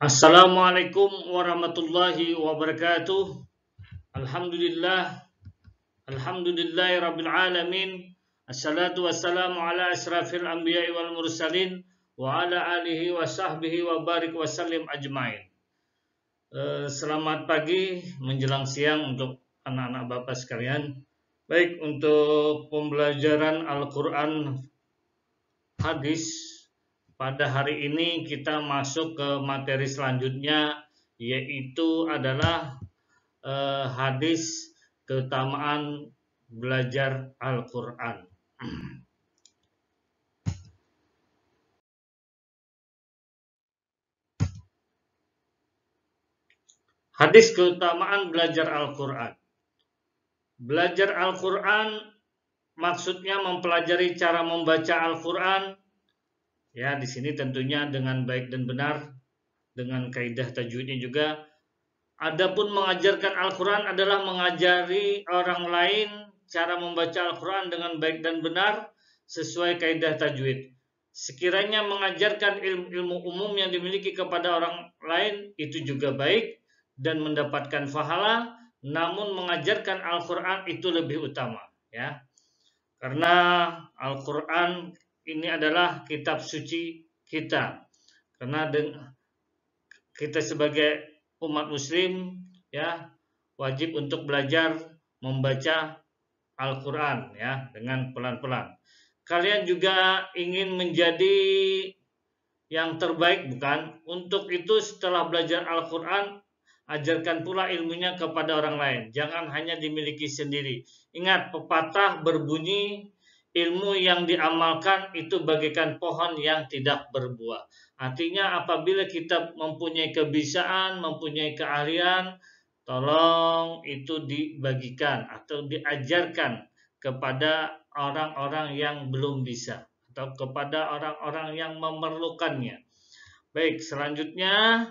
Assalamualaikum warahmatullahi wabarakatuh. Alhamdulillah, alhamdulillahi rabbil alamin. Assalatu wassalamu ala asrafil anbiya'i wal mursalin wa ala alihi wa sahbihi wa barik wa sallim ajmain. Selamat pagi menjelang siang untuk anak-anak Bapak sekalian. Baik, untuk pembelajaran Al-Quran hadis pada hari ini kita masuk ke materi selanjutnya, yaitu adalah hadis keutamaan belajar Al-Quran. Hadis keutamaan belajar Al-Quran. Belajar Al-Quran maksudnya mempelajari cara membaca Al-Quran. Ya, di sini tentunya dengan baik dan benar, dengan kaidah tajwidnya juga. Adapun mengajarkan Al-Quran adalah mengajari orang lain cara membaca Al-Quran dengan baik dan benar sesuai kaidah tajwid. Sekiranya mengajarkan ilmu umum yang dimiliki kepada orang lain itu juga baik dan mendapatkan pahala, namun mengajarkan Al-Quran itu lebih utama, ya. Karena Al-Quran ini adalah kitab suci kita. Karena kita sebagai umat muslim, ya, wajib untuk belajar membaca Al-Quran, ya, dengan pelan-pelan. Kalian juga ingin menjadi yang terbaik, bukan? Untuk itu setelah belajar Al-Quran, ajarkan pula ilmunya kepada orang lain. Jangan hanya dimiliki sendiri. Ingat, pepatah berbunyi, ilmu yang diamalkan itu bagaikan pohon yang tidak berbuah. Artinya apabila kita mempunyai kebiasaan, mempunyai keahlian, tolong itu dibagikan atau diajarkan kepada orang-orang yang belum bisa atau kepada orang-orang yang memerlukannya. Baik, selanjutnya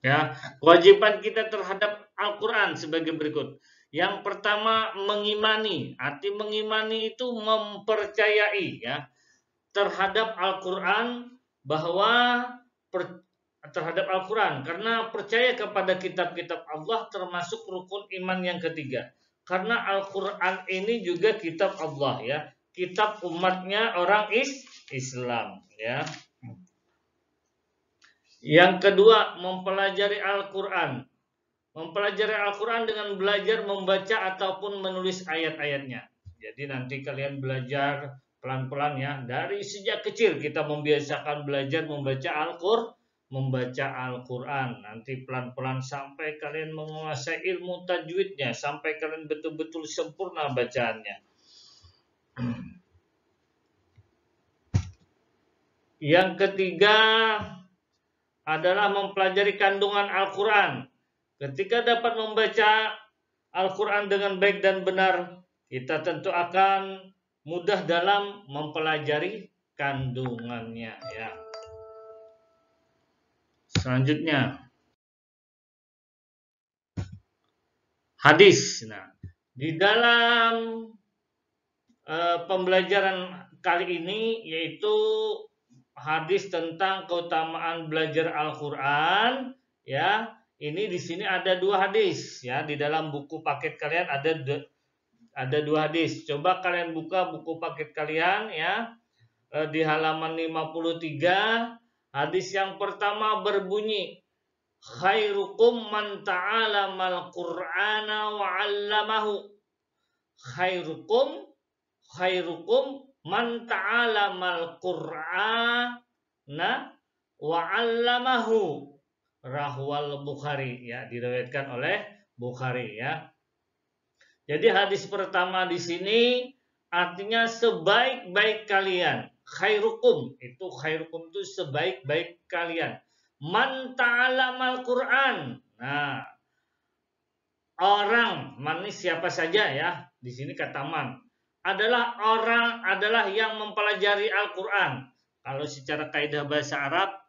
ya, kewajiban kita terhadap Al-Quran sebagai berikut. Yang pertama, mengimani. Arti mengimani itu mempercayai, ya, terhadap Al-Quran, bahwa terhadap Al-Quran, karena percaya kepada kitab-kitab Allah termasuk rukun iman yang ketiga. Karena Al-Quran ini juga kitab Allah, ya, kitab umatnya orang Islam, ya. Yang kedua, mempelajari Al-Quran. Mempelajari Al-Quran dengan belajar membaca ataupun menulis ayat-ayatnya. Jadi nanti kalian belajar pelan-pelan, ya. Dari sejak kecil kita membiasakan belajar membaca Al-Quran. Nanti pelan-pelan sampai kalian menguasai ilmu tajwidnya, sampai kalian betul-betul sempurna bacaannya. Yang ketiga adalah mempelajari kandungan Al-Quran. Ketika dapat membaca Al-Quran dengan baik dan benar, kita tentu akan mudah dalam mempelajari kandungannya, ya. Selanjutnya, hadis. Nah, di dalam pembelajaran kali ini yaitu hadis tentang keutamaan belajar Al-Quran, ya. Ini di sini ada dua hadis, ya. Di dalam buku paket kalian ada dua hadis. Coba kalian buka buku paket kalian, ya. Di halaman 53, hadis yang pertama berbunyi, khairukum man ta'alamal Qur'ana wa 'allamahu. Khairukum man ta'alamal Qur'ana wa 'allamahu. Rahwal Bukhari, ya, diriwayatkan oleh Bukhari, ya. Jadi hadis pertama di sini artinya sebaik-baik kalian. Khairukum itu sebaik-baik kalian. Man ta'alamal Quran. Nah, orang, man ini siapa saja, ya. Di sini kata man. Adalah yang mempelajari Al-Quran. Kalau secara kaidah bahasa Arab,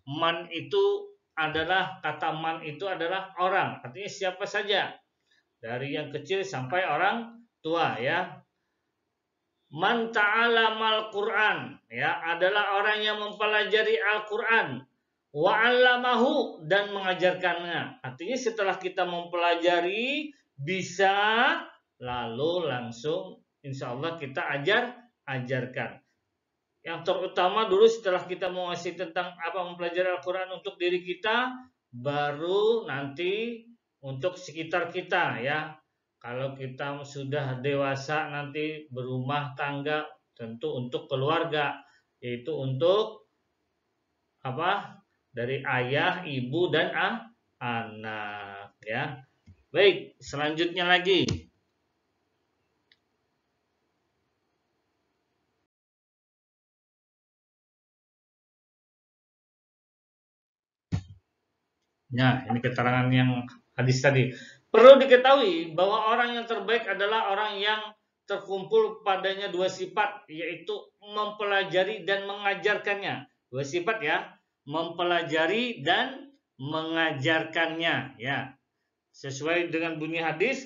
man itu adalah, kata man itu adalah orang, artinya siapa saja. dari yang kecil sampai orang tua ya. Man ta'alamal Qur'an ya adalah orang yang mempelajari Al-Qur'an wa 'allamahu dan mengajarkannya. Artinya setelah kita mempelajari bisa lalu langsung insya Allah kita ajarkan. Yang terutama dulu setelah kita mau ngasih tentang apa mempelajari Al-Qur'an untuk diri kita, baru nanti untuk sekitar kita ya. Kalau kita sudah dewasa nanti berumah tangga tentu untuk keluarga, yaitu untuk apa? Dari ayah, ibu dan anak ya. Baik, selanjutnya lagi. Nah, ini keterangan yang hadis tadi. Perlu diketahui bahwa orang yang terbaik adalah orang yang terkumpul padanya dua sifat, yaitu mempelajari dan mengajarkannya. Dua sifat ya, mempelajari dan mengajarkannya ya. Sesuai dengan bunyi hadis,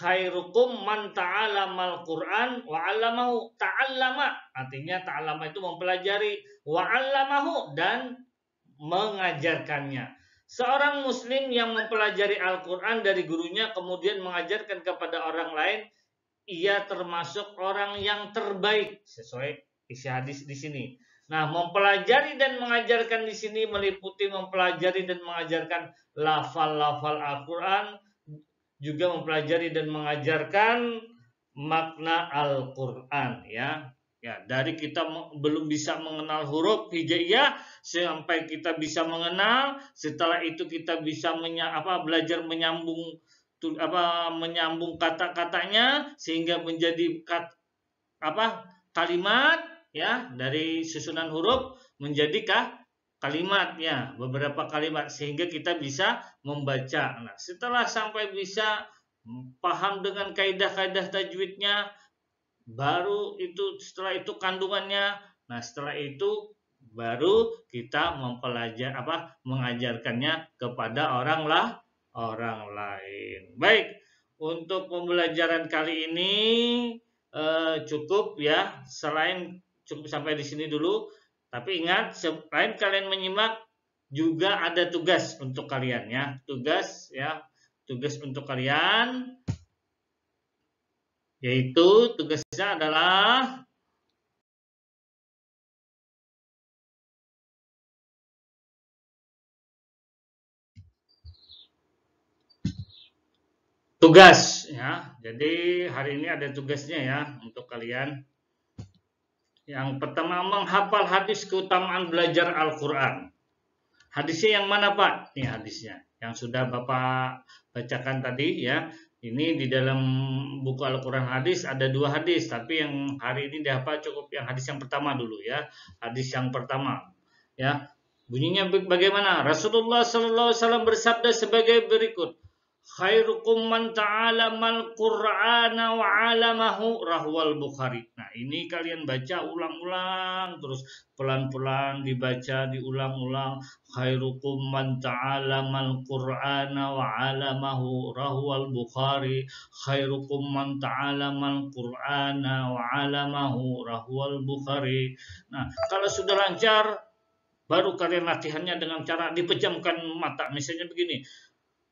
khairukum man ta'alamal Qur'an wa 'allamahu. Ta'allama artinya ta'allama itu mempelajari, wa 'allamahu dan mengajarkannya. Seorang muslim yang mempelajari Al-Quran dari gurunya kemudian mengajarkan kepada orang lain, ia termasuk orang yang terbaik sesuai isi hadis di sini. Nah, mempelajari dan mengajarkan di sini meliputi mempelajari dan mengajarkan lafal-lafal Al-Quran, juga mempelajari dan mengajarkan makna Al-Quran ya. Ya, dari kita belum bisa mengenal huruf hijaiyah sampai kita bisa mengenal, setelah itu kita bisa belajar menyambung menyambung kata-katanya sehingga menjadi kalimat ya, dari susunan huruf menjadi kalimat ya, beberapa kalimat sehingga kita bisa membaca. Nah, setelah sampai bisa paham dengan kaidah-kaidah tajwidnya, baru itu setelah itu kandungannya. Nah, setelah itu baru kita mengajarkannya kepada orang lain. Baik, untuk pembelajaran kali ini cukup ya. Selain cukup sampai di sini dulu. Tapi ingat, selain kalian menyimak juga ada tugas untuk kalian ya. Tugas untuk kalian, yaitu tugasnya adalah tugas ya. Jadi hari ini ada tugasnya ya untuk kalian. Yang pertama, menghafal hadis keutamaan belajar Al-Quran. Hadisnya yang mana Pak? Ini hadisnya yang sudah Bapak bacakan tadi ya. Ini di dalam buku Al-Quran hadis ada dua hadis, tapi yang hari ini dihafal cukup yang hadis yang pertama dulu ya. Hadis yang pertama ya. Bunyinya bagaimana? Rasulullah SAW bersabda sebagai berikut. Khairukum man ta'alamal Qur'ana wa 'alamahu, rahwal Bukhari. Nah, ini kalian baca ulang-ulang terus, pelan-pelan dibaca, diulang-ulang. Khairukum man ta'alamal Qur'ana wa 'alamahu, rahwal Bukhari. Khairukum man ta'alamal Qur'ana wa 'alamahu, rahwal Bukhari. Nah, kalau sudah lancar, baru kalian latihannya dengan cara dipejamkan mata. Misalnya begini.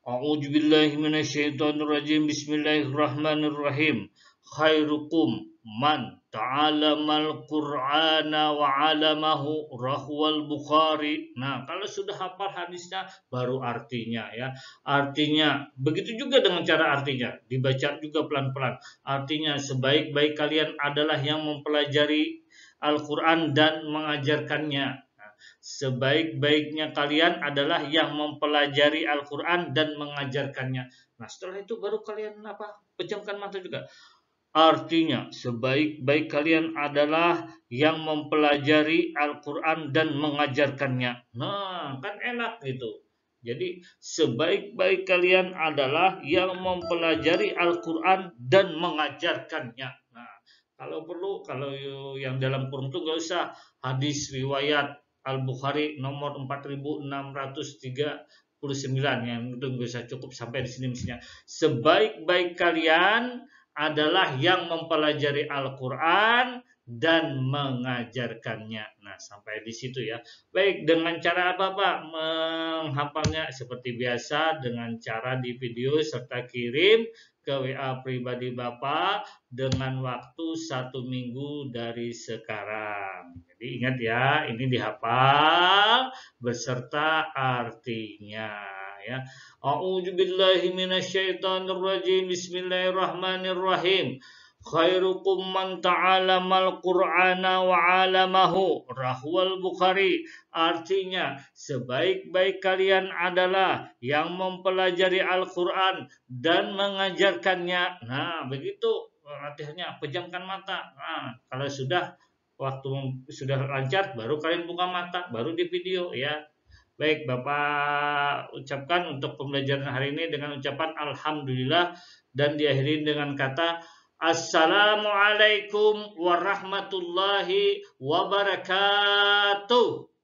A'udzubillahi minasyaitonirrajim. Bismillahirrahmanirrahim. Khairukum man ta'alamal Qur'ana wa 'alamahu, rahwal Bukhari. Nah, kalau sudah hafal hadisnya baru artinya ya. Artinya begitu juga dengan cara artinya, dibaca juga pelan-pelan. Artinya sebaik-baik kalian adalah yang mempelajari Al-Qur'an dan mengajarkannya. Sebaik-baiknya kalian adalah yang mempelajari Al-Quran dan mengajarkannya. Nah, setelah itu baru kalian pejamkan mata juga. Artinya, sebaik-baik kalian adalah yang mempelajari Al-Quran dan mengajarkannya. Nah, kan enak gitu. Jadi, sebaik-baik kalian adalah yang mempelajari Al-Quran dan mengajarkannya. Nah, kalau perlu, kalau yang dalam kurung itu nggak usah hadis riwayat Al-Bukhari nomor 4603 yang itu bisa cukup sampai di sini mestinya. Sebaik-baik kalian adalah yang mempelajari Al-Quran dan mengajarkannya. Nah, sampai di situ ya. Baik, dengan cara apa Pak menghafalnya? Seperti biasa dengan cara di video serta kirim ke WA pribadi Bapak dengan waktu 1 minggu dari sekarang. Jadi ingat ya, ini dihafal beserta artinya ya. A'udzubillahi minasyaitonirrajim. Bismillahirrahmanirrahim. Khairukum man ta'alamal Qur'ana wa 'alamahu. Rahwal Bukhari. Artinya, sebaik-baik kalian adalah yang mempelajari Al-Qur'an dan mengajarkannya. Nah, begitu latihannya, pejamkan mata. Nah, kalau waktu sudah lancar baru kalian buka mata, baru di video ya. Baik, Bapak ucapkan untuk pembelajaran hari ini dengan ucapan alhamdulillah dan diakhiri dengan kata assalamualaikum warahmatullahi wabarakatuh.